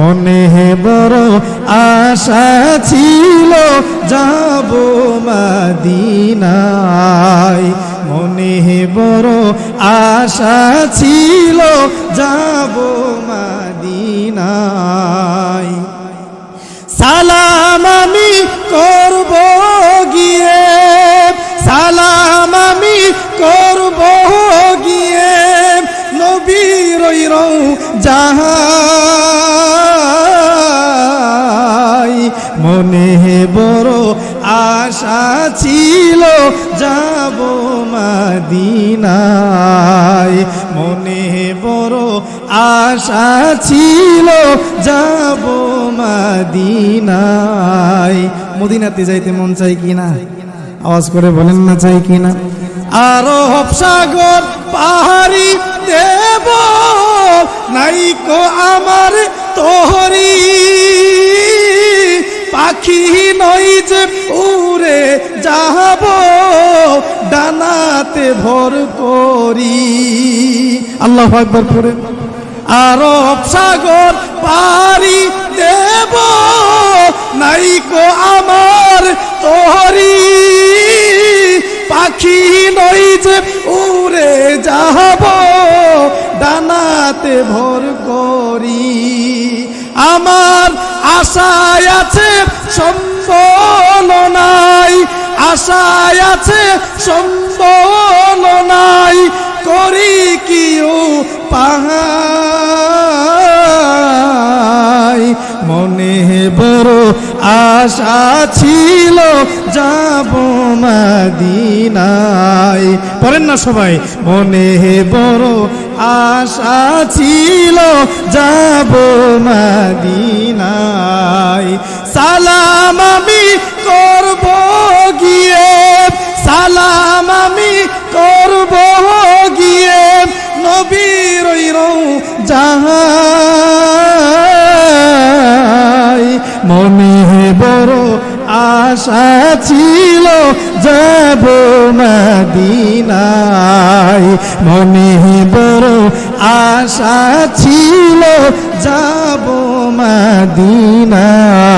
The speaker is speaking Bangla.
মনে বড় আশা ছিল যাব মদিনায়, মনে বড় আশা ছিল যাব মদিনায়। সালাম আমি করব গিয়ে, সালাম আমি করব গিয়ে নবীর রওজায়, মনে বড় আশা ছিল যাব মদিনায়, মনে বড় আশা ছিল যাব মদিনায়। মদিনাতে যাইতে মন চাই কিনা? আওয়াজ করে বলেন না, চাই কিনা? আরব সাগর পাহাড়ি দেব নাইকো আমার তোহরি, পাখি নই যে উড়ে যাব ডানাতে ভর করি। আল্লাহু আকবার করে। আরব সাগর পাড়ি দেব নাইকো আমার তোহরি, পাখি নই যে উড়ে যাব ডানাতে ভর করি। আমার আশায় আছে সম্বল নাই, আশায় আছে সম্বল নাই, করি কিও পাহাই। মনে বড় আশা ছিল যাব মদিনায়। পড়েন না সবাই, মনে বড় আশা ছিল যাব মদিনায়। সালাম আমি করব গিয়ে, সালাম আমি করব গিয়ে নবীর রওজায়, মনে বড় আশা ছিল যাব মদিনায়, মনে বড় আশা ছিল যাব মদিনায়।